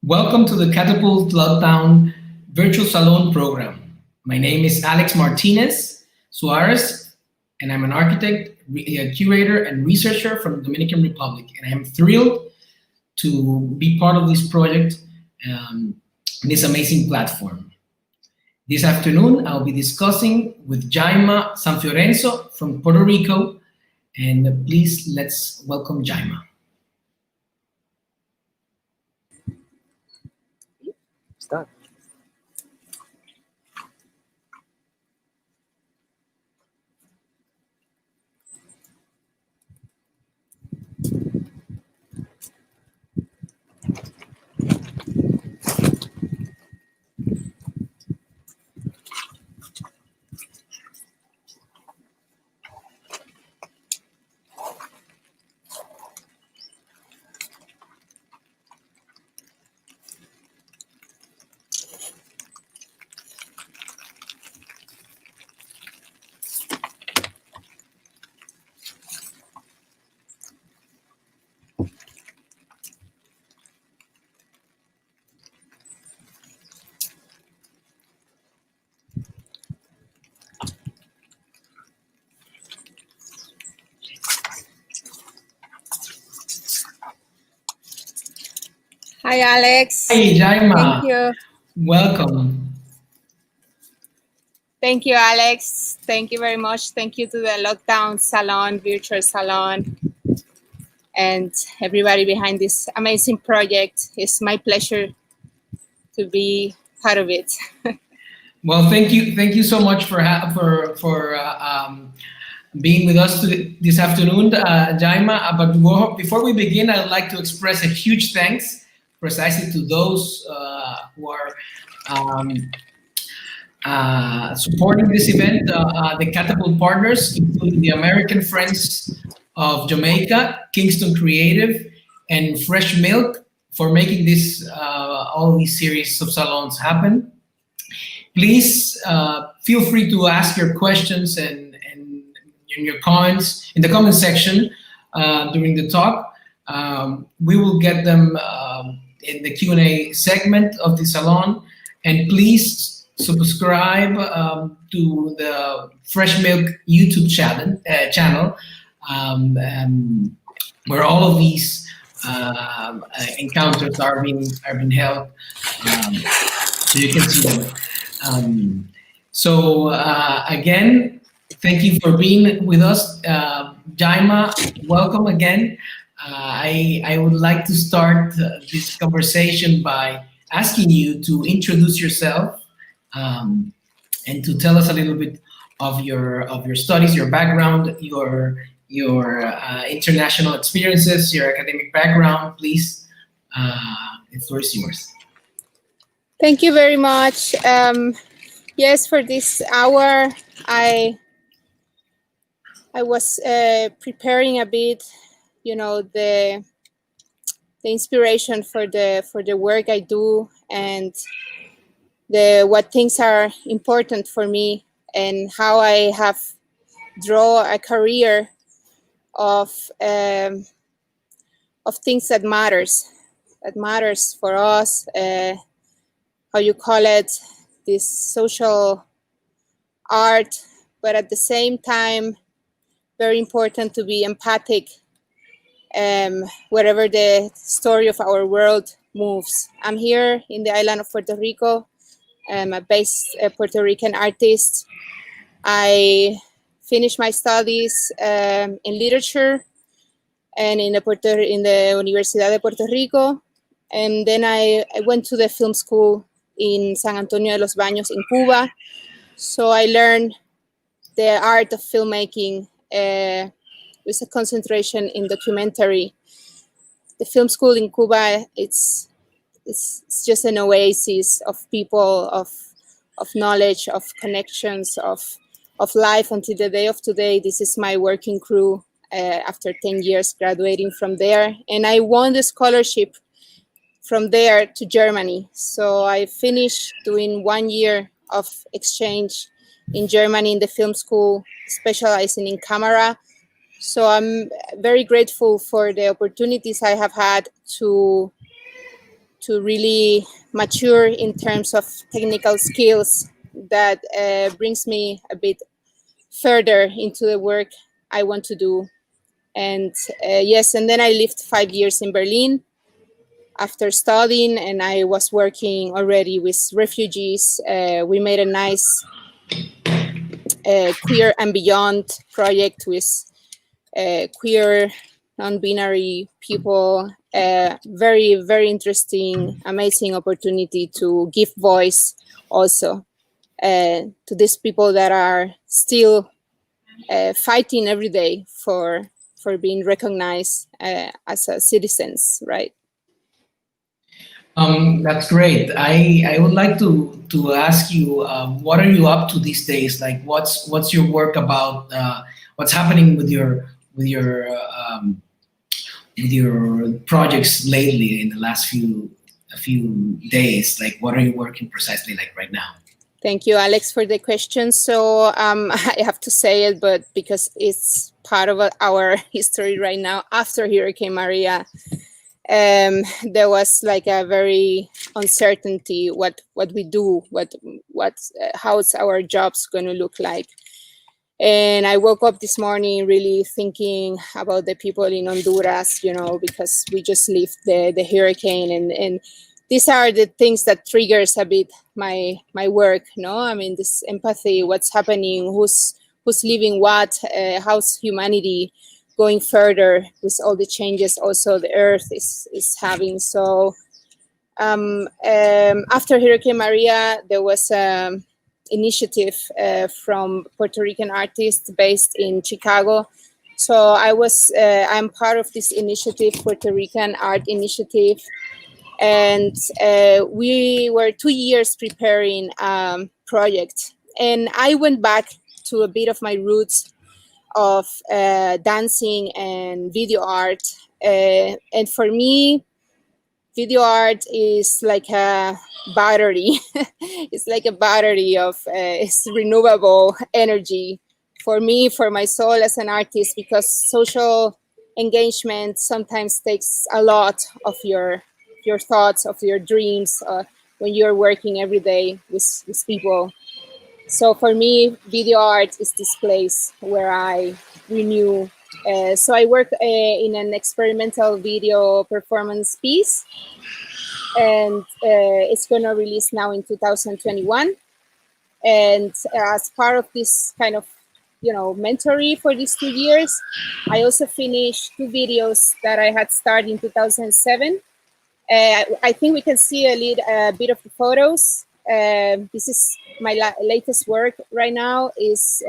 Welcome to the Catapult Lockdown Virtual Salon program. My name is Marti nez Sua rez, and I'm an architect, a curator, and researcher from the Dominican Republic. And I am thrilled to be part of this project, this amazing platform. This afternoon, I'll be discussing with Llaima Sanfiorenzo from Puerto Rico, and please let's welcome Llaima. Start. Hi, Alex. Hey, Llaima. Thank you. Welcome. Thank you, Alex. Thank you very much. Thank you to the Lockdown Salon, Virtual Salon, and everybody behind this amazing project. It's my pleasure to be part of it. Well, thank you so much for being with us this afternoon, Llaima. But before we begin, I'd like to express a huge thanks precisely to those who are supporting this event, the Catapult partners, including the American Friends of Jamaica, Kingston Creative, and Fresh Milk for making this all these series of salons happen. Please feel free to ask your questions and your comments in the comment section during the talk. We will get them in the Q&A segment of the salon, and please subscribe to the Fresh Milk YouTube channel where all of these encounters are being held, so you can see them. Again, thank you for being with us, Llaima. Welcome again. I would like to start this conversation by asking you to introduce yourself and to tell us a little bit of your studies, your background, your international experiences, your academic background. Please, the floor is yours. Thank you very much. Yes, for this hour, I was preparing a bit, the inspiration for the work I do and what things are important for me and how I have drawn a career of things that matters for us. How you call it, this social art, but at the same time, very important to be empathic wherever the story of our world moves. I'm here in the island of Puerto Rico. I'm a Puerto Rican artist. I finished my studies in literature and in the Universidad de Puerto Rico. And then I went to the film school in San Antonio de los Baños in Cuba. So I learned the art of filmmaking with a concentration in documentary. The film school in Cuba, it's just an oasis of people, of knowledge, of connections, of life until the day of today. This is my working crew after 10 years graduating from there. And I won the scholarship from there to Germany. So I finished doing 1 year of exchange in Germany in the film school, specializing in camera. So I'm very grateful for the opportunities I have had to to really mature in terms of technical skills that brings me a bit further into the work I want to do. And yes, and then I lived 5 years in Berlin after studying, and I was working already with refugees. We made a nice queer and beyond project with queer, non-binary people. Very, very interesting, amazing opportunity to give voice also to these people that are still fighting every day for being recognized as citizens, right? That's great. I would like to ask you, what are you up to these days? Like, what's your work about? What's happening with your projects lately in the last few days? Like, what are you working precisely like right now? Thank you, Alex, for the question. So I have to say it, but because it's part of our history right now after Hurricane Maria, there was like a very uncertainty what we do, how's our jobs going to look like. And I woke up this morning really thinking about the people in Honduras, you know, because we just lived the hurricane, and these are the things that triggers a bit my work, no? I mean, this empathy, what's happening, who's living what, how's humanity going further with all the changes also the earth is having. So after Hurricane Maria, there was initiative from Puerto Rican artists based in Chicago. So I'm part of this initiative, Puerto Rican Art Initiative. And we were 2 years preparing project. And I went back to a bit of my roots of dancing and video art. And for me, video art is like a battery. It's like a battery of it's renewable energy for me, for my soul as an artist, because social engagement sometimes takes a lot of your thoughts, of your dreams when you're working every day with people. So for me, video art is this place where I renew. So I work in an experimental video performance piece, and it's going to release now in 2021. And as part of this kind of, you know, mentoring for these 2 years, I also finished 2 videos that I had started in 2007. I think we can see a bit of the photos. This is my latest work right now, is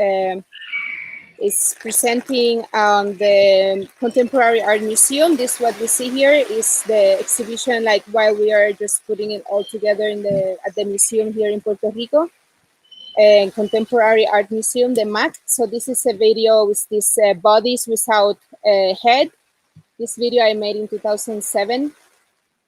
presenting the Contemporary Art Museum. This, what we see here, is the exhibition, like while we are just putting it all together at the museum here in Puerto Rico, and Contemporary Art Museum, the MAC. So this is a video with these bodies without a head. This video I made in 2007.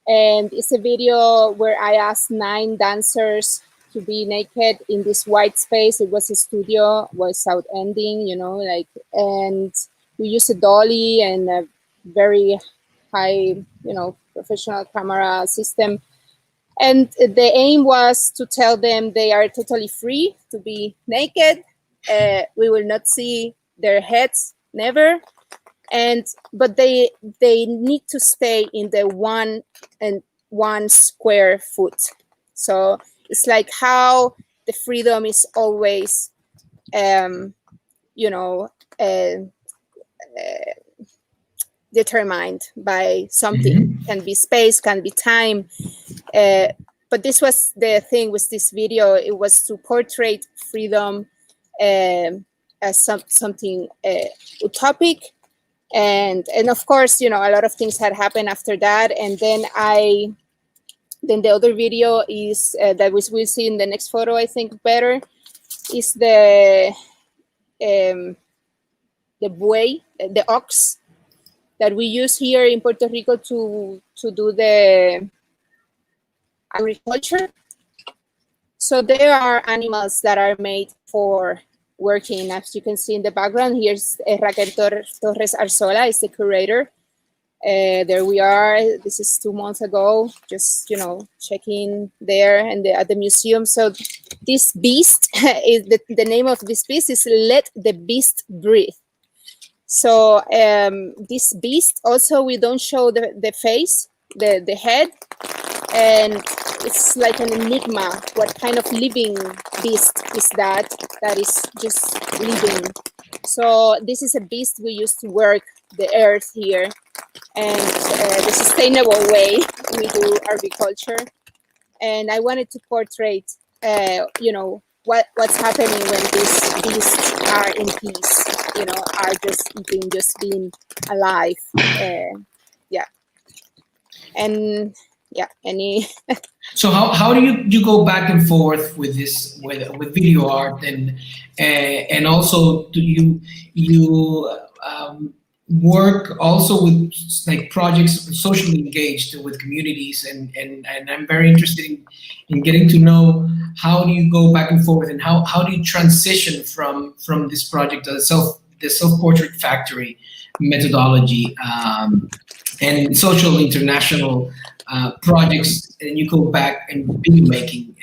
And it's a video where I asked 9 dancers to be naked in this white space. It was a studio without ending, you know, like, and we used a dolly and a very high, you know, professional camera system. And the aim was to tell them they are totally free to be naked. We will not see their heads, never. But they need to stay in the 1 square foot. So it's like how the freedom is always, you know, determined by something. Mm-hmm. Can be space, can be time. But this was the thing with this video. It was to portray freedom as something utopic. And of course, you know, a lot of things had happened after that. And then the other video is that we'll see in the next photo, I think better, is the buey, the ox that we use here in Puerto Rico to do the agriculture. So there are animals that are made for working. As you can see in the background, here's Raquel Torres Arzola, is the curator. There we are. This is 2 months ago. Just checking there and at the museum. So this beast is the name of this beast is Let the Beast Breathe. So this beast also, we don't show the face, the head, and it's like an enigma. What kind of living beast is that is just living? So this is a beast we used to work the earth here, and the sustainable way we do agriculture. And I wanted to portray, what's happening when these beasts are in peace, are just being alive. Yeah. And yeah, any. So how do you go back and forth with this with video art, and also do you work also with like projects socially engaged with communities, and I'm very interested in getting to know how do you go back and forth, and how do you transition from this project to the Selfportrait Factory methodology, and social international projects, and you go back and video making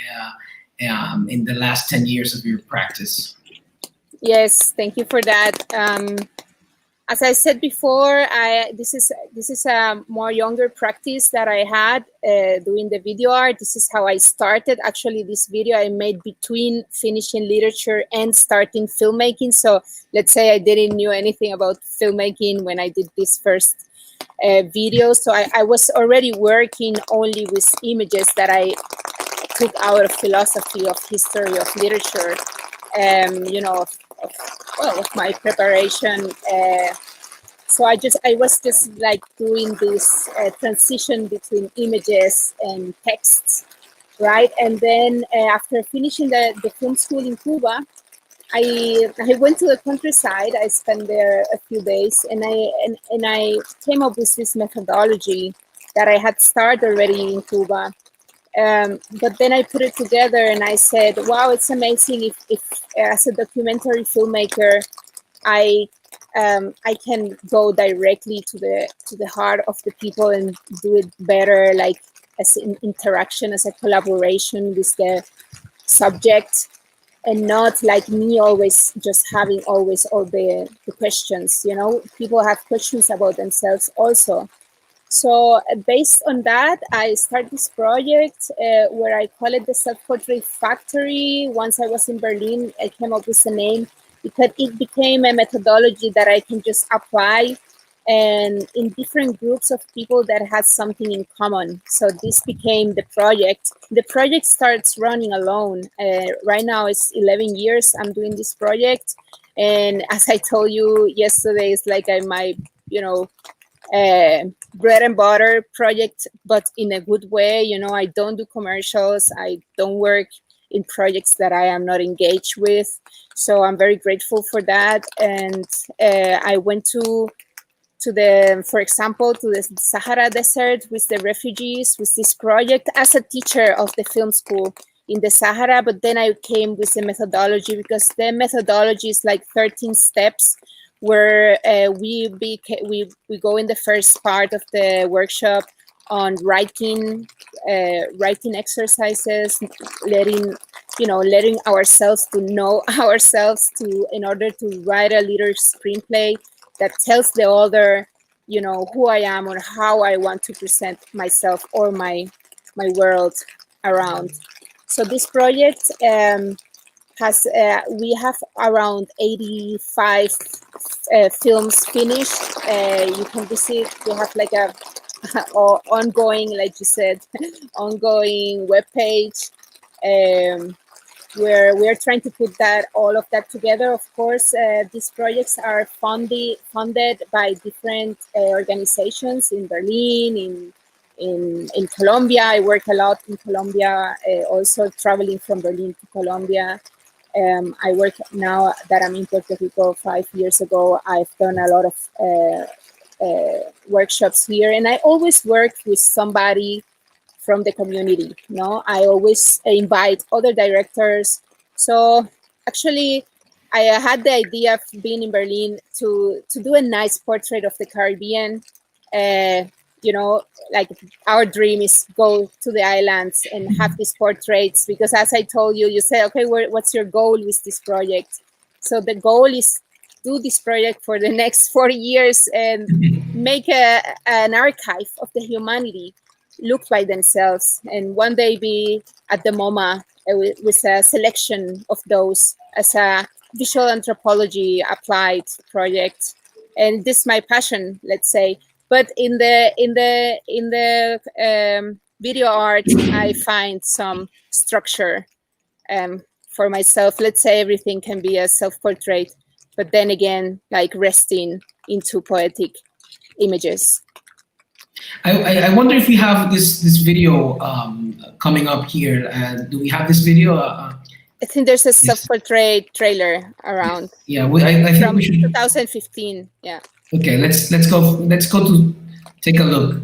in the last 10 years of your practice. Yes, thank you for that. As I said before, this is a more younger practice that I had doing the video art. This is how I started. Actually, this video I made between finishing literature and starting filmmaking. So let's say I didn't know anything about filmmaking when I did this first video. So I was already working only with images that I took out of philosophy, of history, of literature, of my preparation. So I was just like doing this transition between images and texts, right? And then after finishing the film school in Cuba, I went to the countryside. I spent there a few days, and I came up with this methodology that I had started already in Cuba. But then I put it together, and I said, "Wow, it's amazing! If as a documentary filmmaker, I can go directly to the heart of the people and do it better, like as an interaction, as a collaboration with the subject." And not like me always just having always all the questions, people have questions about themselves also. So based on that, I started this project where I call it the Selfportrait Factory. Once I was in Berlin, I came up with the name because it became a methodology that I can just apply and in different groups of people that has something in common. So this became the project. The project starts running alone. Right now it's 11 years I'm doing this project. And as I told you yesterday, it's like my, bread and butter project, but in a good way. I don't do commercials. I don't work in projects that I am not engaged with. So I'm very grateful for that. And I went to for example, to the Sahara Desert with the refugees with this project as a teacher of the film school in the Sahara. But then I came with the methodology because the methodology is like 13 steps where we go in the first part of the workshop on writing exercises, letting ourselves to know ourselves in order to write a little screenplay that tells the author, who I am or how I want to present myself or my world around. So this project we have around 85 films finished. You can visit. We have like a ongoing, like you said, ongoing webpage. Where we're trying to put all of that together. Of course, these projects are funded by different organizations in Berlin, in Colombia. I work a lot in Colombia, also traveling from Berlin to Colombia. I work now that I'm in Puerto Rico 5 years ago. I've done a lot of workshops here, and I always work with somebody from the community. I always invite other directors. So actually, I had the idea of being in Berlin to do a nice portrait of the Caribbean you know, like our dream is go to the islands and have these portraits, because as I told you, you said, okay, what's your goal with this project? So the goal is do this project for the next 40 years and make an archive of the humanity looked by themselves, and one day be at the MoMA with a selection of those as a visual anthropology applied project. And this is my passion, let's say. But in the video art, I find some structure for myself. Let's say everything can be a self-portrait, but then again, like resting into poetic images. I wonder if we have this video coming up here. Do we have this video? I think there's a Yes. self-portrait trailer around. Yeah, I think from we should. 2015. Yeah. Okay, let's go to take a look.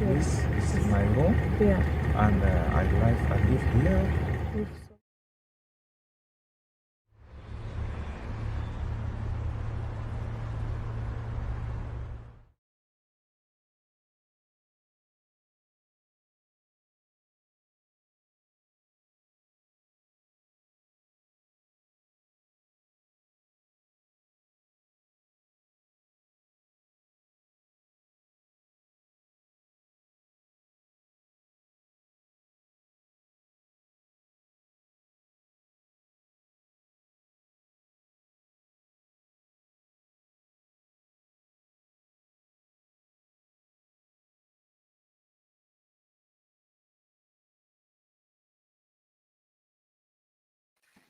This is my room, and I live here.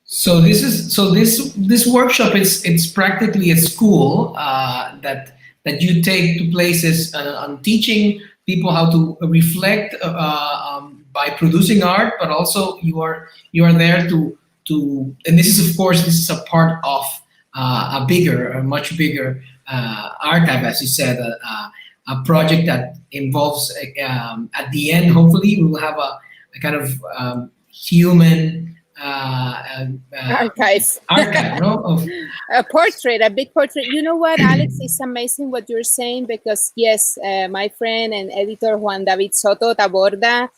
So this workshop is it's practically a school that you take to places on teaching people how to reflect by producing art, but also you are there to and this is, of course, this is a part of a much bigger archive, as you said, a project that involves at the end, hopefully we will have a kind of human Archive. no? Of A portrait, a big portrait. You know what, Alex, it's amazing what you're saying, because yes, my friend and editor Juan David Soto Taborda,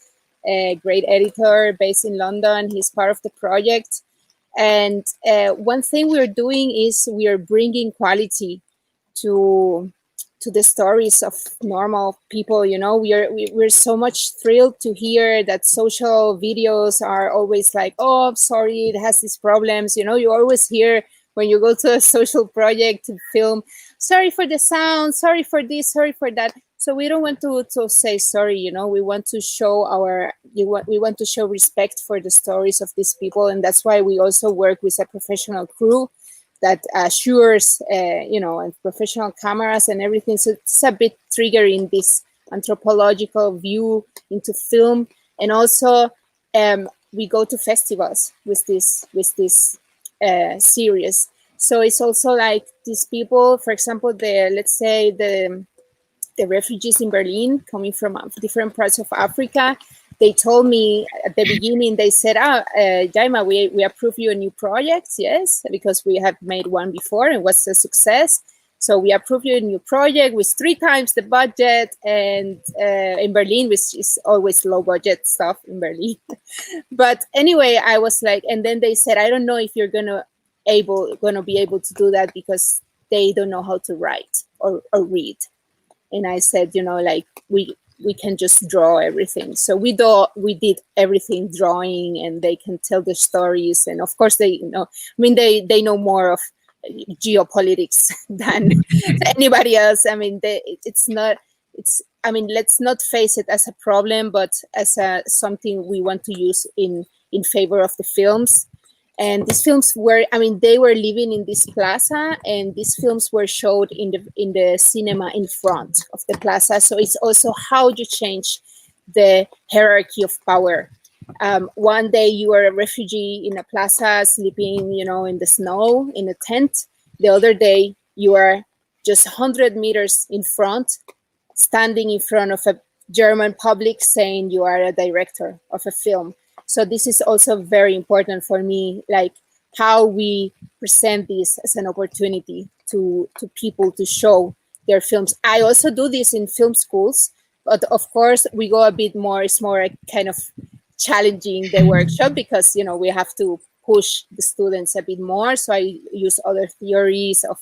a great editor based in London, he's part of the project. And one thing we're doing is we are bringing quality to the stories of normal people. You know, we're so much thrilled to hear that social videos are always like, oh, I'm sorry, it has these problems. You know, you always hear when you go to a social project to film, sorry for the sound, sorry for this, sorry for that. So we don't want to say sorry. You know, we want to show we want to show respect for the stories of these people, and that's why we also work with a professional crew that assures, you know, and professional cameras and everything. So it's a bit triggering this anthropological view into film. And also we go to festivals with this series. So it's also like these people, for example, let's say the refugees in Berlin coming from different parts of Africa, they told me at the beginning, they said, Llaima, we approve you a new project, yes, because we have made one before and was a success. So we approve you a new project with 3 times the budget, and in Berlin, which is always low budget stuff in Berlin. But anyway, I was like, and then they said, I don't know if you're gonna be able to do that, because they don't know how to write or read. And I said, you know, like we can just draw everything. So we did everything drawing, and they can tell the stories. And of course, they know. I mean, they know more of geopolitics than anybody else. I mean, it's not. It's. I mean, let's not face it as a problem, but as something we want to use in favor of the films. And these films were, I mean, they were living in this plaza, and these films were showed in the cinema in front of the plaza. So it's also how you change the hierarchy of power. One day you are a refugee in a plaza, sleeping, you know, in the snow in a tent. The other day you are just 100 meters in front, standing in front of a German public, saying you are a director of a film. So this is also very important for me, like how we present this as an opportunity to people to show their films. I also do this in film schools, but of course we go a bit more. It's more kind of challenging the workshop, because, you know, we have to push the students a bit more. So I use other theories of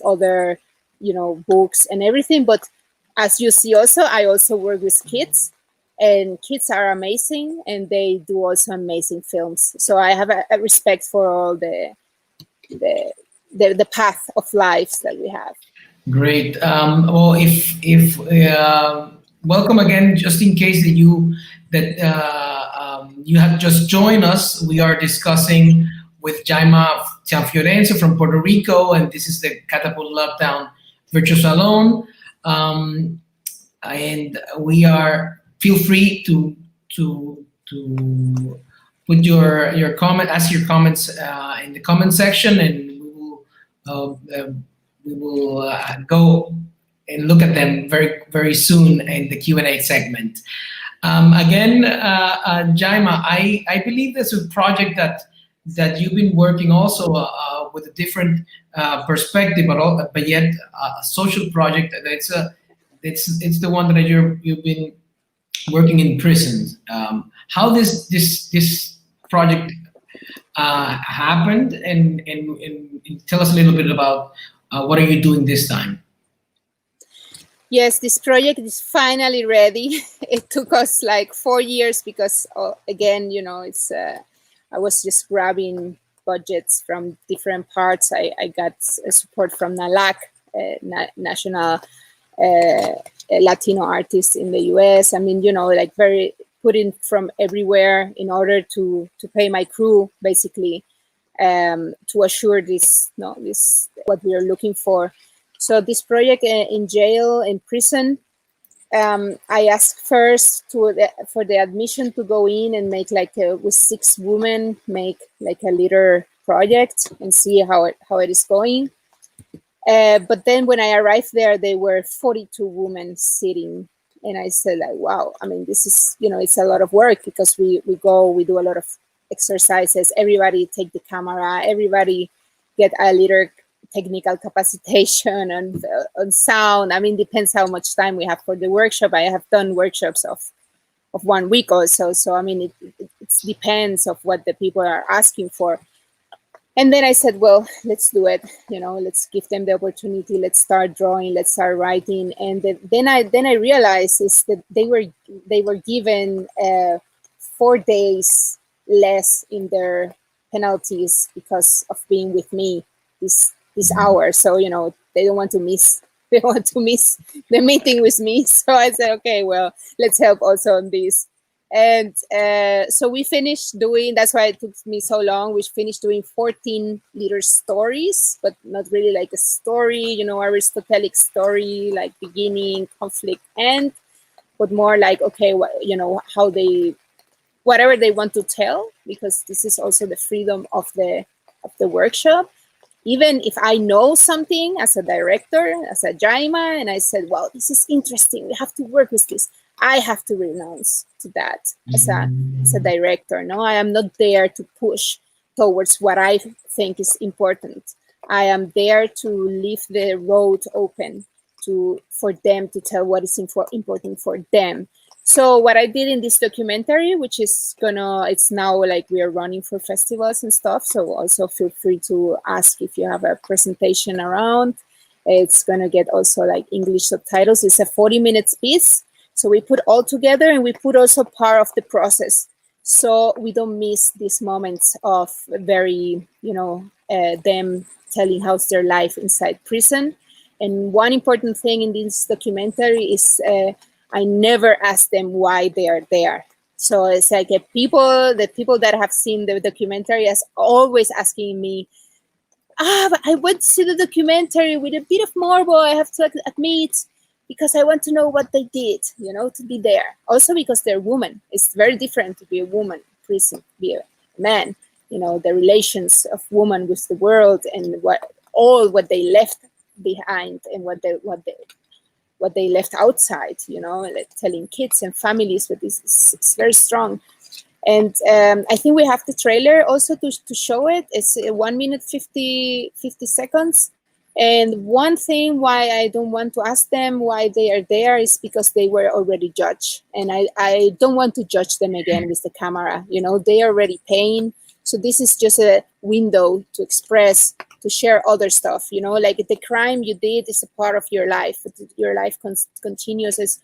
other, you know, books and everything. But as you see, also I also work with kids. And kids are amazing, and they do also amazing films. So I have a respect for all the path of lives that we have. Great. Well, if welcome again. Just in case that you have just joined us, we are discussing with Llaima Sanfiorenzo from Puerto Rico, and this is the Catapult Lockdown Virtual Salon. And we are. Feel free to put your comment, ask your comments in the comment section, and we will go and look at them very soon in the Q&A segment. Again, Llaima, I believe there's a project that you've been working also with a different perspective, but yet a social project. It's the one that you've been working in prisons. How this project happened, and tell us a little bit about what are you doing this time? Yes, this project is finally ready. It took us like 4 years because, again, you know, it's I was just grabbing budgets from different parts. I got support from NALAC, National Latino artists in the US. I mean, you know, like very put in from everywhere in order to pay my crew, basically, to assure this what we are looking for. So this project in jail, in prison, I asked first for the admission to go in and make like with 6 women, make like a little project and see how it is going. But then when I arrived there, there were 42 women sitting. And I said, like, wow, I mean, this is, you know, it's a lot of work, because we do a lot of exercises. Everybody take the camera, everybody get a little technical capacitation on sound. I mean, depends how much time we have for the workshop. I have done workshops of 1 week or so. So, I mean, it depends of what the people are asking for. And then I said, well, let's do it. You know, let's give them the opportunity. Let's start drawing. Let's start writing. And then I realized is that they were given 4 days less in their penalties because of being with me this hour. So, you know, they don't want to miss. They want to miss the meeting with me. So I said, okay, well, let's help also on this. And so we finished doing, that's why it took me so long. We finished doing 14 little stories, but not really like a story, you know, Aristotelic story, like beginning, conflict, end, but more like, okay, you know, how whatever they want to tell, because this is also the freedom of the workshop. Even if I know something as a director, as a Llaima, and I said, well, this is interesting, we have to work with this, I have to renounce to that as a director. No, I am not there to push towards what I think is important. I am there to leave the road open for them to tell what is important for them. So what I did in this documentary, which is it's now like we are running for festivals and stuff. So also feel free to ask if you have a presentation around. It's gonna get also like English subtitles. It's a 40 minutes piece. So we put all together, and we put also part of the process. So we don't miss these moments of very, them telling how's their life inside prison. And one important thing in this documentary is I never ask them why they are there. So it's like the people that have seen the documentary is always asking me, but I went to see the documentary with a bit of morbo, I have to admit, because I want to know what they did, to be there. Also because they're women. It's very different to be a woman in prison, to be a man. The relations of women with the world and what they left behind and what they left outside, like telling kids and families, but it's very strong. And I think we have the trailer also to show it. It's 1 minute 50 seconds. And one thing why I don't want to ask them why they are there is because they were already judged. And I don't want to judge them again with the camera. They are already paying. So this is just a window to express, to share other stuff, like the crime you did is a part of your life. Your life continues as,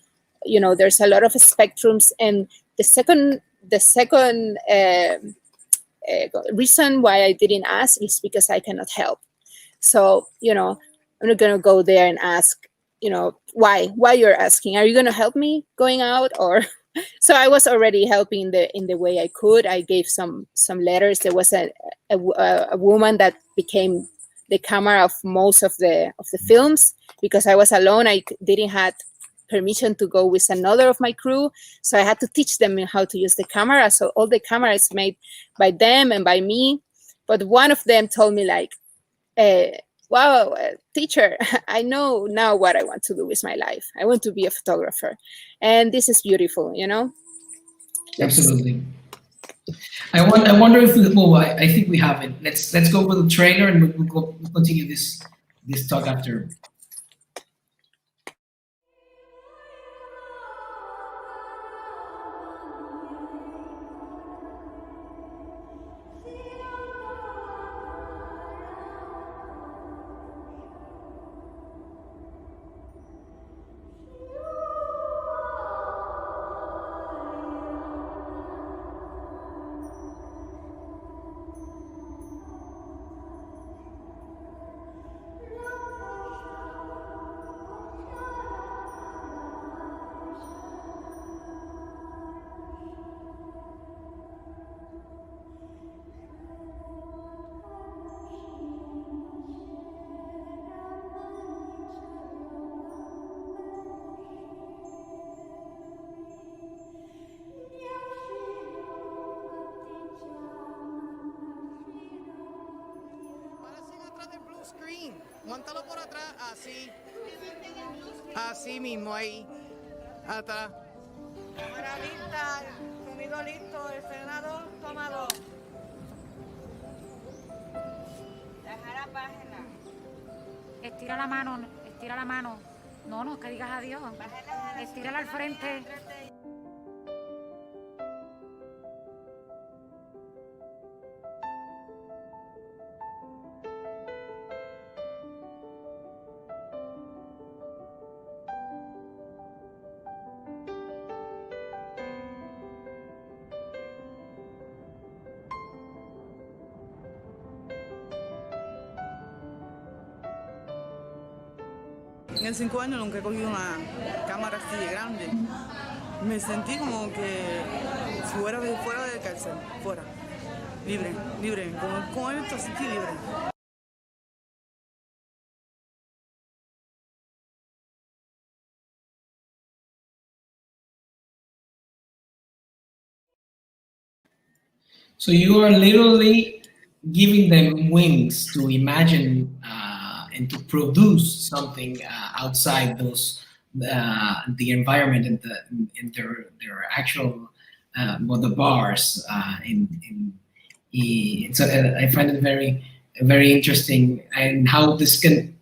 there's a lot of spectrums. And the second reason why I didn't ask is because I cannot help. So, I'm not going to go there and ask, why you're asking. Are you going to help me going out? Or so I was already helping in the way I could. I gave some letters. There was a woman that became the camera of most of the films because I was alone. I didn't have permission to go with another of my crew, so I had to teach them how to use the camera. So all the cameras made by them and by me. But one of them told me like, wow, teacher, I know now what I want to do with my life. I want to be a photographer. And this is beautiful, Absolutely. I wonder if I think we have it. Let's go for the trailer and we'll continue this talk after. Móntalo por atrás, así. Así mismo, ahí. Atrás. Cámara lista, sonido listo, el senador, toma 2. Dejar la página. Estira la mano, estira la mano. No, que digas adiós. Estírala al frente. En 5 años nunca he cogido una cámara así de grande. Me sentí como que fuera de cárcel, fuera, libre, con esto sentí libre. So you are literally giving them wings to imagine and to produce something outside those the environment and their actual the bars. So I find it very interesting, and how this can,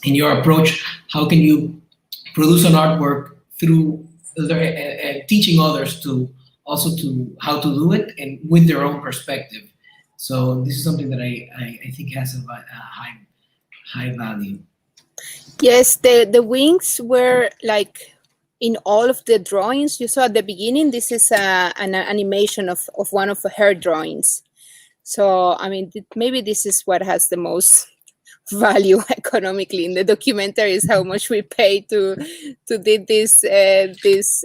in your approach, how can you produce an artwork through teaching others to also to how to do it and with their own perspective. So this is something that I think has a high value. Yes, the wings were like in all of the drawings you saw at the beginning. This is an animation of one of her drawings. So, I mean, maybe this is what has the most value economically in the documentary, is how much we pay to did these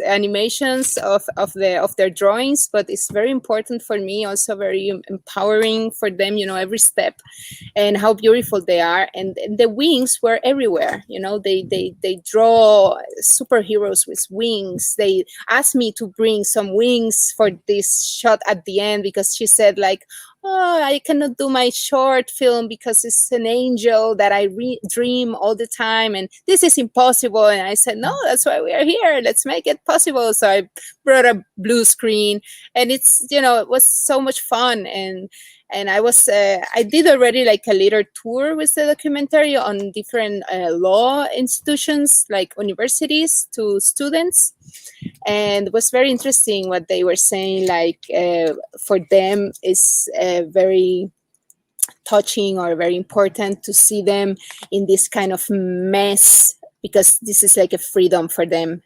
animations of their drawings. But it's very important for me, also very empowering for them, you know, every step, and how beautiful they are. And the wings were everywhere, you know. They draw superheroes with wings. They asked me to bring some wings for this shot at the end, because she said, like, oh, I cannot do my short film because it's an angel that I dream all the time, and this is impossible. And I said, no, that's why we are here. Let's make it possible. So I brought a blue screen, and it's, you know, it was so much fun. And I was, I did already like a little tour with the documentary on different law institutions, like universities, to students. And it was very interesting what they were saying, like for them is very touching or very important to see them in this kind of mess, because this is like a freedom for them.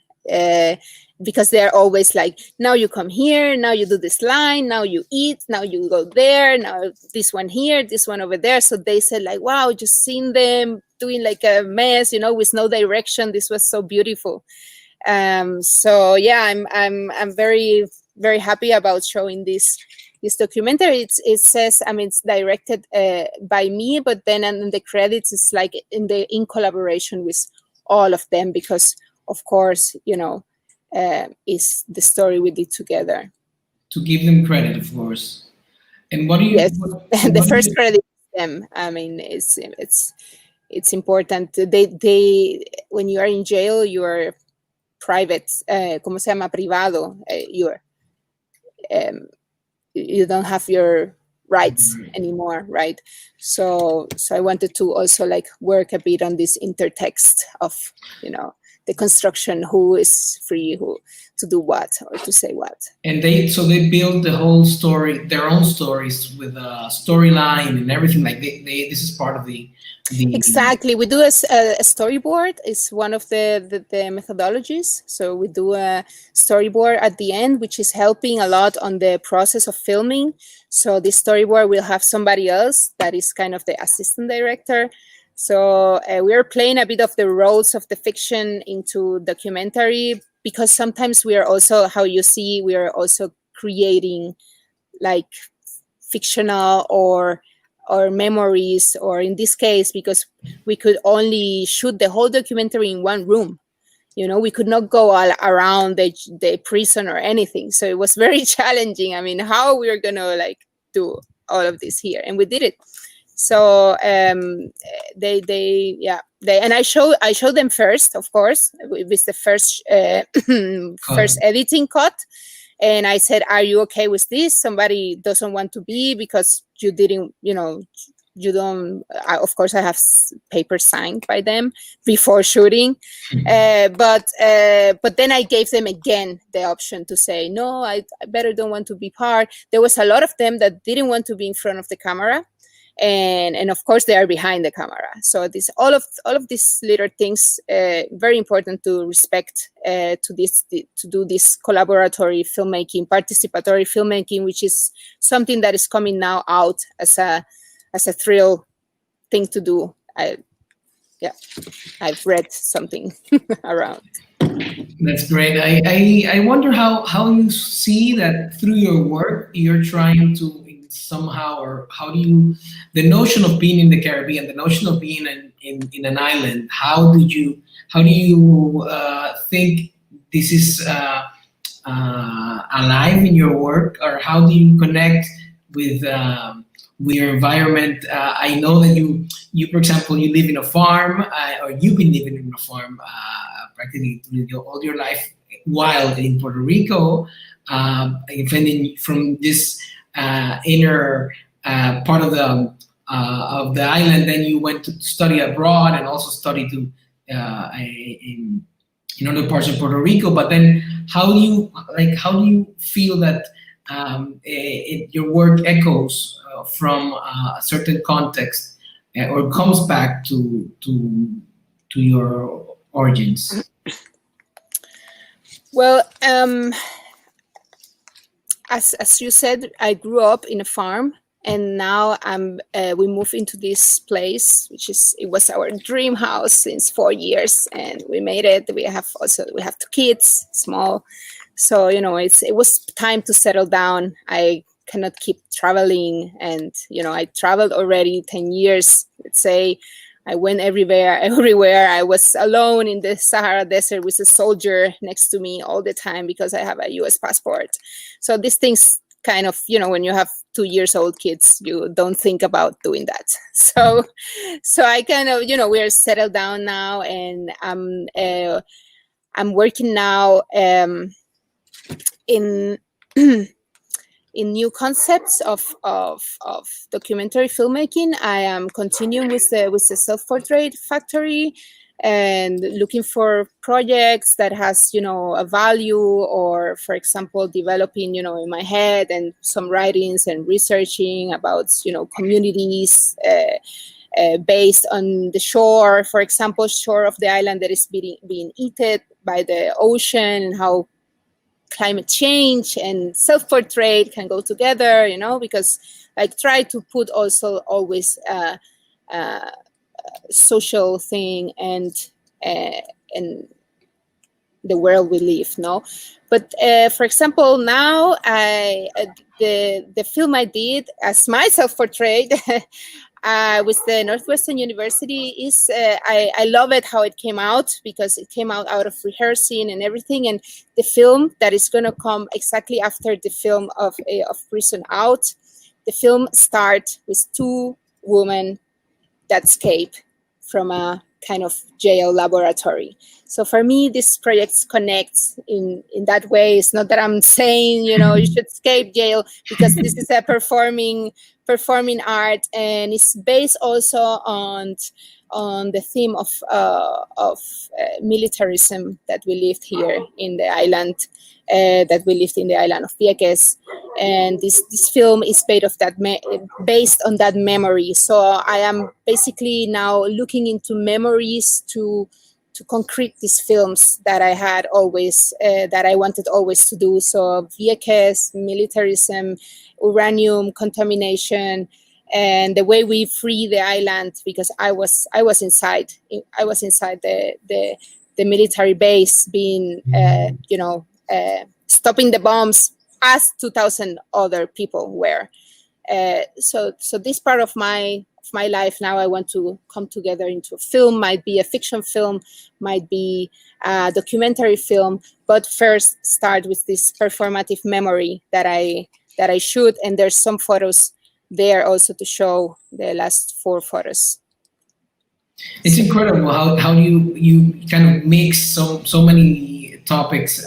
Because they're always like, now you come here, now you do this line, now you eat, now you go there, now this one here, this one over there. So they said, like, wow, just seeing them doing like a mess, you know, with no direction. This was so beautiful. So yeah, I'm very, very happy about showing this documentary. It says, I mean, it's directed by me, but then in the credits, it's like in collaboration with all of them, because of course, you know, is the story we did together. To give them credit, of course. And what do you? Yes, what the first credit is them. I mean, it's important. They when you are in jail, you are private. ¿Cómo se llama? Privado. You don't have your rights anymore, right? So I wanted to also like work a bit on this intertext of, you know, the construction, who is free, who to do what or to say what. And they build the whole story, their own stories with a storyline and everything. Like this is part of the exactly. We do a storyboard. It's one of the methodologies. So we do a storyboard at the end, which is helping a lot on the process of filming. So the storyboard will have somebody else that is kind of the assistant director. So we are playing a bit of the roles of the fiction into documentary, because sometimes we are also, how you see, we are also creating like fictional or memories, or in this case, because we could only shoot the whole documentary in one room. You know, we could not go all around the prison or anything. So it was very challenging. I mean, how we are going to like do all of this here, and we did it. So and I showed them first, of course, with the first first editing cut, and I said, "Are you okay with this? Somebody doesn't want to be, because you didn't, you know, you don't." Of course, I have paper signed by them before shooting, but then I gave them again the option to say, "No, I better don't want to be part." There was a lot of them that didn't want to be in front of the camera. And of course they are behind the camera. So this all of these little things very important to respect, to do this collaboratory filmmaking, participatory filmmaking, which is something that is coming now out as a thrill thing to do. I've read something around. That's great. I wonder how you see that through your work you're trying to somehow, or how do you, the notion of being in the Caribbean, the notion of being in an island, how do you think this is alive in your work, or how do you connect with your environment? I know that you for example, you live in a farm, or you've been living in a farm practically all your life while in Puerto Rico, defending from this inner part of the island. Then you went to study abroad and also study in other parts of Puerto Rico. But then, how do you feel that your work echoes from a certain context, or comes back to your origins? Well, as you said, I grew up in a farm, and now we moved into this place, it was our dream house since 4 years, and we made it. We have 2 kids, small, so it was time to settle down. I cannot keep traveling, and I traveled already 10 years. Let's say I went everywhere. I was alone in the Sahara Desert with a soldier next to me all the time because I have a US passport. So these things kind of, when you have 2-year-old kids, you don't think about doing that. So I kind of, we're settled down now, and I'm working now in in new concepts of documentary filmmaking. I am continuing with the Selfportrait Factory and looking for projects that has a value, or for example developing in my head and some writings and researching about communities based on the shore, for example, shore of the island that is being eaten by the ocean, and how climate change and self-portrait can go together, because I try to put also always social thing and the world we live, no? But for example, now the film I did as my self-portrait with the Northwestern University is I love it how it came out, because it came out of rehearsing and everything, and the film that is going to come exactly after the film of Prison Out. The film starts with 2 women that escape from a kind of jail laboratory. So for me, this project connects in that way. It's not that I'm saying you should escape jail, because this is a performing art, and it's based also on the theme of militarism that we lived here in the island, of Vieques. And this film is based on that memory. So I am basically now looking into memories to concrete these films that I had always, that I wanted always to do. So Vieques, militarism, uranium contamination, and the way we free the island, because I was inside the military base, being stopping the bombs, as 2,000 other people were. So this part of my life now I want to come together into a film. Might be a fiction film, might be a documentary film, but first start with this performative memory that I shoot, and there's some photos there also to show the last 4 photos. It's incredible how you kind of mix so many topics,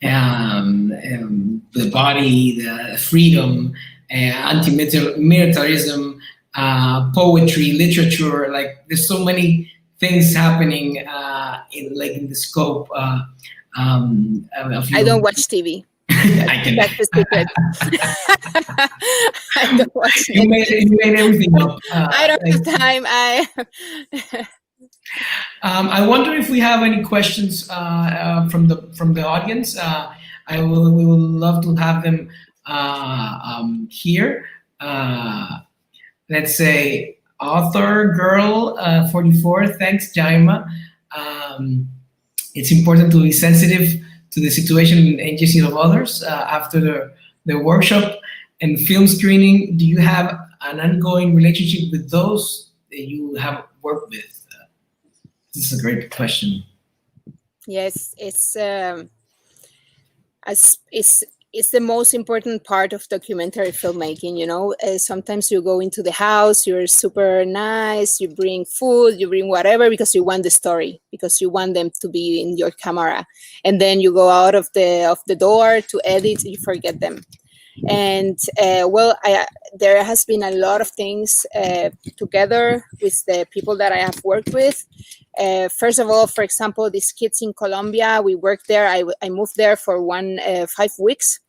the body, the freedom, anti-militarism, poetry, literature. Like there's so many things happening in the scope of your... I don't watch TV. I can. That's the secret. I don't watch You made everything up. I don't have time. I wonder if we have any questions from the audience. We will love to have them here. Let's say author girl 44. Thanks, Llaima. It's important to be sensitive to the situation and agency of others. After the workshop and film screening, do you have an ongoing relationship with those that you have worked with? This is a great question. Yes, it's the most important part of documentary filmmaking. Sometimes you go into the house, you're super nice, you bring food, you bring whatever, because you want the story, because you want them to be in your camera, and then you go out of the door to edit, you forget them. And well, there has been a lot of things together with the people that I have worked with. First of all, for example, these kids in Colombia, we worked there. I moved there for 5 weeks.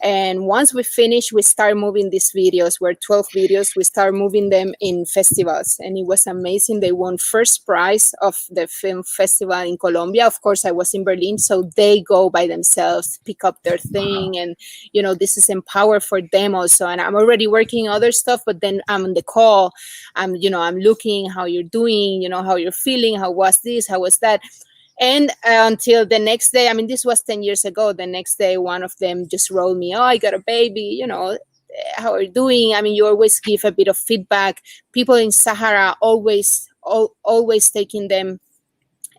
And once we finished, we start moving these videos. We're 12 videos. We start moving them in festivals. And it was amazing. They won first prize of the film festival in Colombia. Of course, I was in Berlin. So they go by themselves, pick up their thing. And, you know, this is empower for them also. And I'm already working other stuff, but then I'm on the call. I'm looking how you're doing, you know, how you're feeling, how was this, how was that. And until the next day, I mean, this was 10 years ago. The next day, one of them just wrote me, "Oh, I got a baby, you know, how are you doing?" I mean, you always give a bit of feedback. People in Sahara always taking them,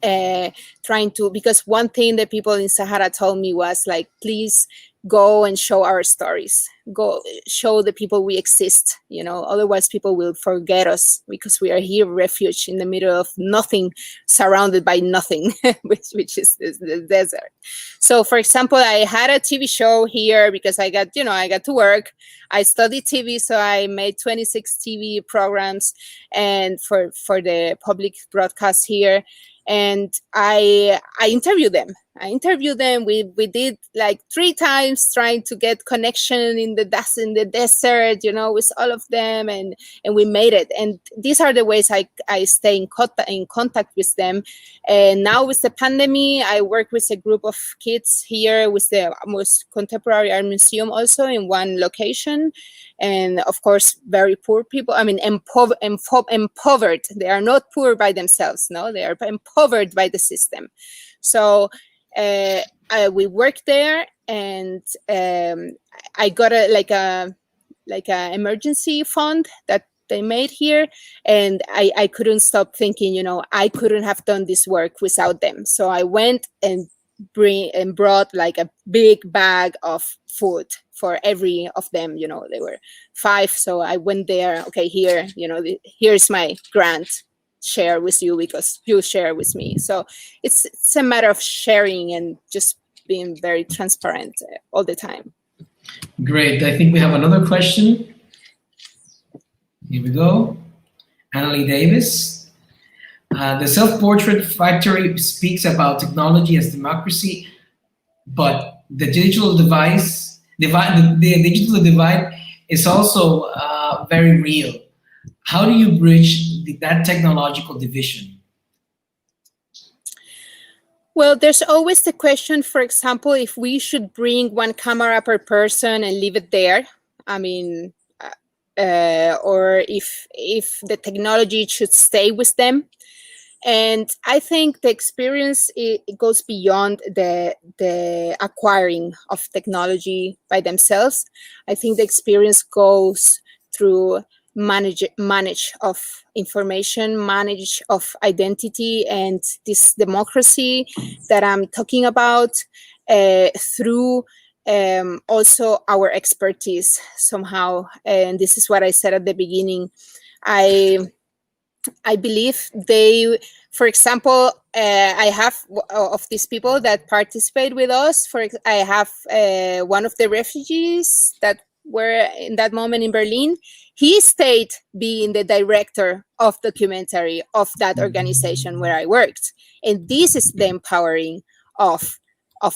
trying to, because one thing that people in Sahara told me was like, please go and show our stories. Go show the people we exist, you know, otherwise people will forget us because we are here refuge in the middle of nothing, surrounded by nothing, which is the desert. So for example, I had a TV show here because I got to work. I studied TV, so I made 26 TV programs and for the public broadcast here. And I interviewed them. We did like 3 times trying to get connection in the desert, you know, with all of them, and we made it. And these are the ways I stay in contact with them. And now with the pandemic, I work with a group of kids here with the most contemporary art museum also in one location. And of course, very poor people. I mean, impovered. They are not poor by themselves. No, they are impovered by the system. So we worked there, and I got a emergency fund that they made here, and I couldn't stop thinking, you know, I couldn't have done this work without them. So I went and brought like a big bag of food for every of them. You know, they were 5, so I went there. Okay, here, you know, here's my grant. Share with you because you share with me. So it's a matter of sharing and just being very transparent all the time. Great. I think we have another question. Here we go. Annalie Davis. The Selfportrait Factory speaks about technology as democracy, but the digital divide is also very real. How do you bridge that technological division? Well, there's always the question, for example, if we should bring 1 camera per person and leave it there. I mean, or if the technology should stay with them. And I think the experience, it goes beyond the acquiring of technology by themselves. I think the experience goes through manage of information, manage of identity, and this democracy that I'm talking about through also our expertise somehow. And this is what I said at the beginning. I believe for example, I have of these people that participate with us. I have one of the refugees that were in that moment in Berlin. He stayed being the director of documentary of that organization where I worked. And this is the empowering of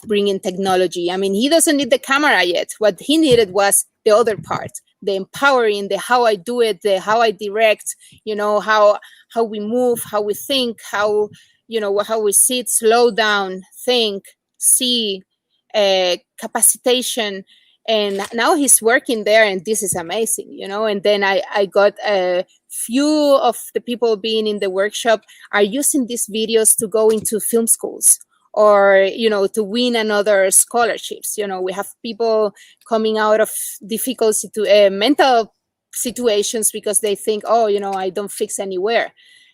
bringing technology. I mean, he doesn't need the camera yet. What he needed was the other part, the empowering, the how I do it, the how I direct, you know, how we move, how we think, how we sit, slow down, think, see, capacitation. And now he's working there, and this is amazing, you know. And then I got a few of the people being in the workshop are using these videos to go into film schools or, you know, to win another scholarships. You know, we have people coming out of difficult mental situations because they think, oh, you know, I don't fix anywhere.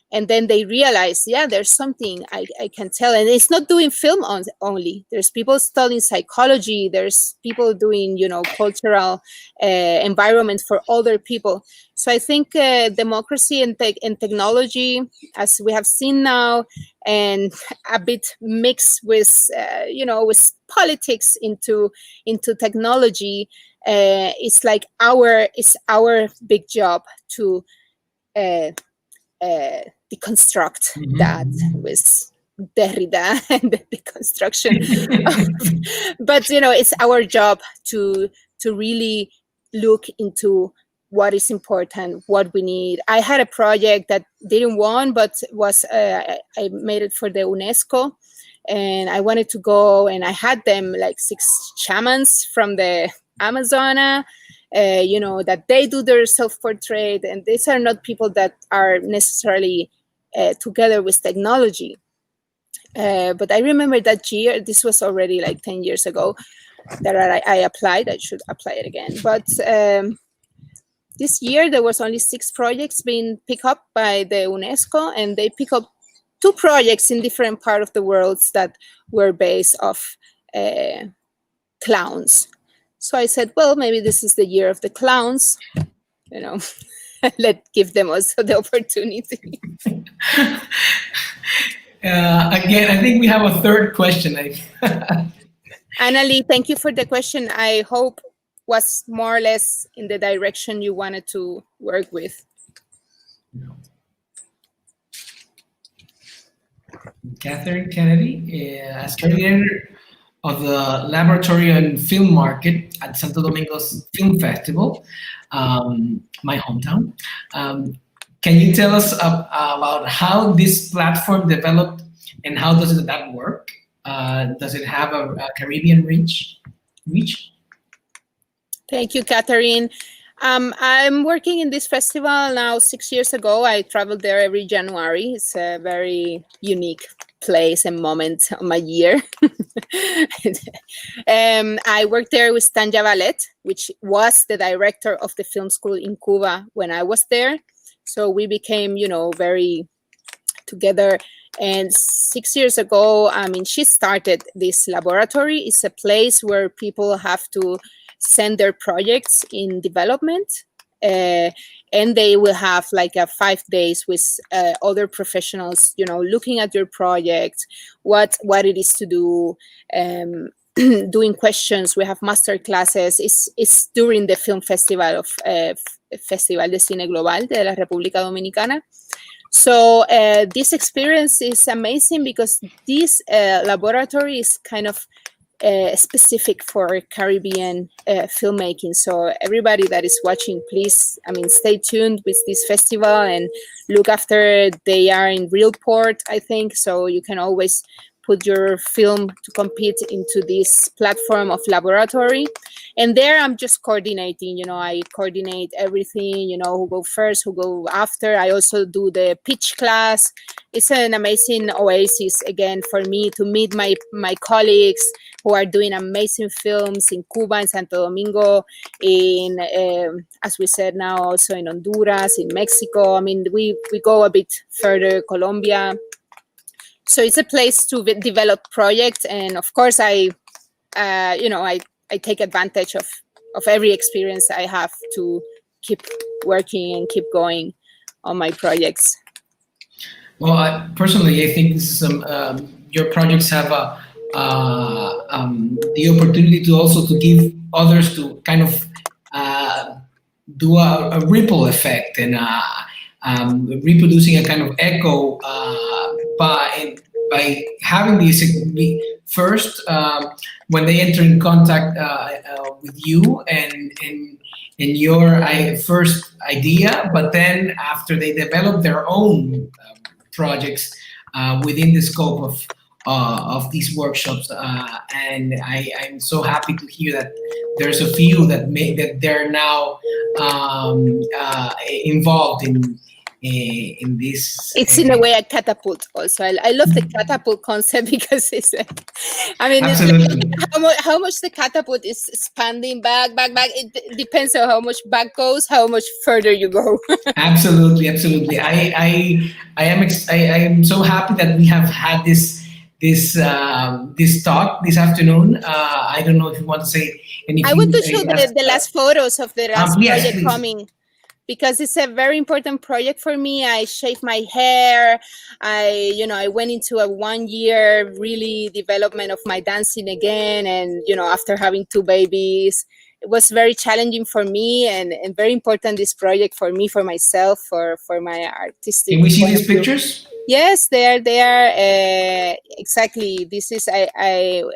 And then they realize, yeah, there's something I can tell. And it's not doing film only. There's people studying psychology. There's people doing, cultural environment for other people. So I think democracy and technology, as we have seen now, and a bit mixed with, with politics into technology, it's like our big job to deconstruct that with Derrida and the deconstruction. But it's our job to really look into what is important, what we need. I had a project that didn't won, but was I made it for the UNESCO, and I wanted to go, and I had them like 6 shamans from the Amazon. That they do their self-portrait, and these are not people that are necessarily together with technology. But I remember that year, this was already like 10 years ago, that I applied. I should apply it again. But this year, there was only 6 projects being picked up by the UNESCO, and they pick up 2 projects in different parts of the world that were based off clowns. So I said, well, maybe this is the year of the clowns, let's give them also the opportunity. Again, I think we have a third question. Annalie, thank you for the question. I hope was more or less in the direction you wanted to work with. Catherine Kennedy, as coordinator of the Laboratory and Film Market at Santo Domingo Film Festival, my hometown. Can you tell us about how this platform developed and how does that work? Does it have a Caribbean reach? Thank you, Catherine. I'm working in this festival now 6 years ago. I travel there every January. It's a very unique place and moment of my year. I worked there with Tanja Valet, which was the director of the film school in Cuba when I was there. So we became, very together. And 6 years ago, she started this laboratory. It's a place where people have to send their projects in development, and they will have like 5 days with other professionals, looking at your project, what it is to do, doing questions. We have master classes. It's during the film festival of Festival de Cine Global de la República Dominicana. So this experience is amazing because this laboratory is kind of specific for Caribbean filmmaking. So everybody that is watching, please, stay tuned with this festival and look after. They are in Realport, I think, so you can always put your film to compete into this platform of laboratory. And there I'm just coordinating, I coordinate everything, who go first, who go after. I also do the pitch class. It's an amazing oasis, again, for me to meet my colleagues who are doing amazing films in Cuba, in Santo Domingo, in, as we said now, also in Honduras, in Mexico. We go a bit further, Colombia. So it's a place to develop projects. And of course, I take advantage of every experience I have to keep working and keep going on my projects. Well, personally, I think this is your projects have the opportunity to also to give others to kind of do a ripple effect and reproducing a kind of echo by having these first when they enter in contact with you and your first idea, but then after they develop their own projects within the scope of these workshops, and I'm so happy to hear that there's a few that they're now involved in this. It's in a way a catapult also. I love the catapult concept because it's, I mean, it's like how much the catapult is expanding back. It depends on how much back goes, how much further you go. Absolutely. I am so happy that we have had this talk this afternoon. I don't know if you want to say anything. I want to show the last photos of the last project please. coming, because it's a very important project for me. I shaved my hair. I went into a 1 year really development of my dancing again. And, after having 2 babies, it was very challenging for me and very important, this project for me, for myself, for my artistic. Can we see these pictures? Yes, they are. Exactly. This is, and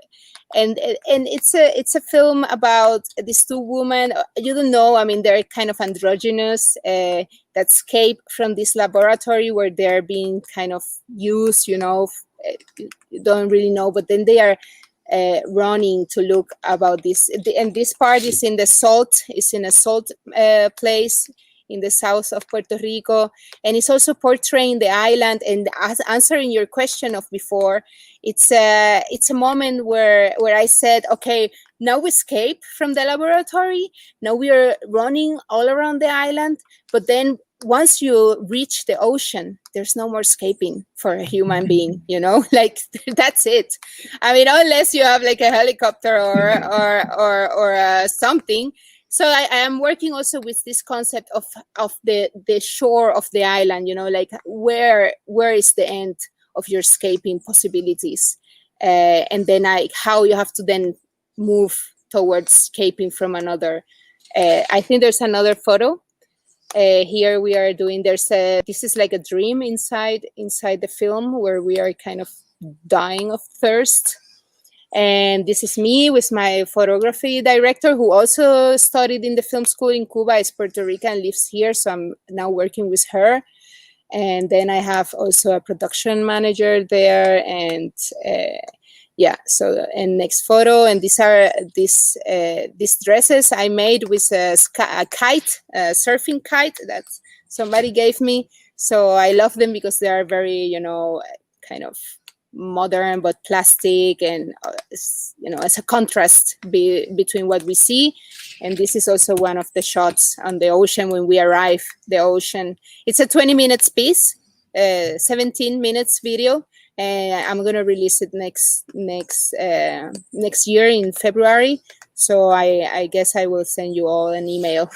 it's a film about these 2 women. You don't know, I mean, they're kind of androgynous, that escape from this laboratory where they're being kind of used, you don't really know, but then they are running to look about this. And this part is in a salt place in the south of Puerto Rico, and it's also portraying the island. And as answering your question of before, it's a moment where I said, okay, now we escape from the laboratory. Now we are running all around the island, but then once you reach the ocean, there's no more escaping for a human being, like that's it. I mean, unless you have like a helicopter or something. So I am working also with this concept of the shore of the island, like where is the end of your escaping possibilities, and then how you have to then move towards escaping from another. I think there's another photo. Here we are doing. This is like a dream inside the film where we are kind of dying of thirst. And this is me with my photography director, who also studied in the film school in Cuba, is Puerto Rican, lives here. So I'm now working with her. And then I have also a production manager there. And and next photo. And these are these dresses I made with a kite, a surfing kite that somebody gave me. So I love them because they are very, kind of modern but plastic, and as a contrast between what we see. And this is also one of the shots on the ocean when we arrive. The ocean, it's a 20-minute piece, 17 minutes video, and I'm gonna release it next year in February. So I guess I will send you all an email.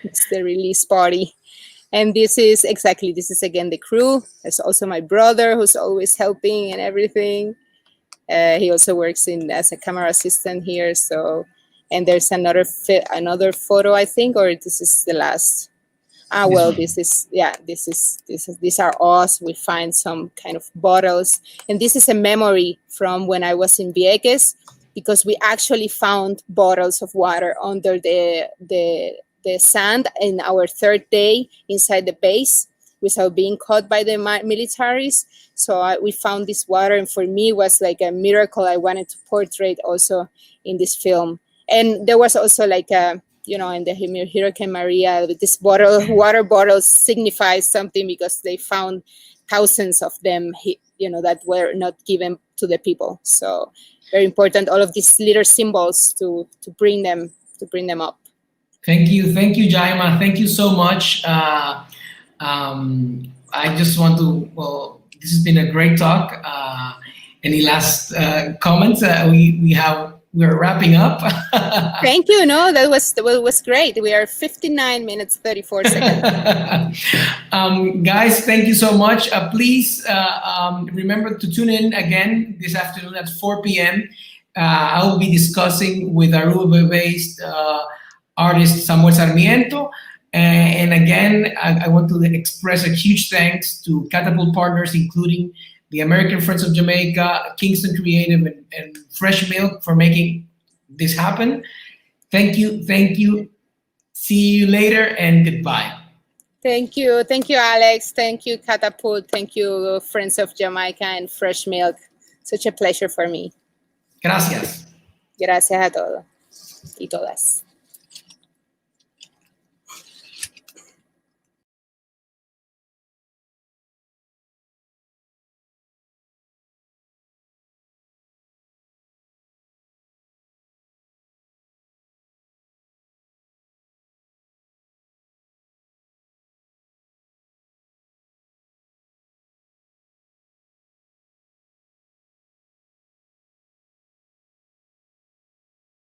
It's the release party. And this is again the crew. There's also my brother, who's always helping and everything. He also works as a camera assistant here. So, and there's another photo, I think, or this is the last. These are us. We find some kind of bottles, and this is a memory from when I was in Vieques, because we actually found bottles of water under the sand in our 3rd day inside the base without being caught by the militaries. So we found this water, and for me it was like a miracle I wanted to portray also in this film. And there was also like in the Hurricane Maria, this water bottles signifies something, because they found thousands of them, that were not given to the people. So very important, all of these little symbols to bring them up. Thank you, Llaima. Thank you so much. I just want to. Well, this has been a great talk. Any last comments? We're wrapping up. Thank you. No, that was great. We are 59 minutes 34 seconds. Guys, thank you so much. Please remember to tune in again this afternoon at 4 p.m. I will be discussing with Aruba-based artist Samuel Sarmiento. And again, I want to express a huge thanks to Catapult partners, including the American Friends of Jamaica, Kingston Creative, and Fresh Milk for making this happen. Thank you. See you later, and goodbye. Thank you, Alex. Thank you, Catapult. Thank you, Friends of Jamaica and Fresh Milk. Such a pleasure for me. Gracias. Gracias a todos y todas.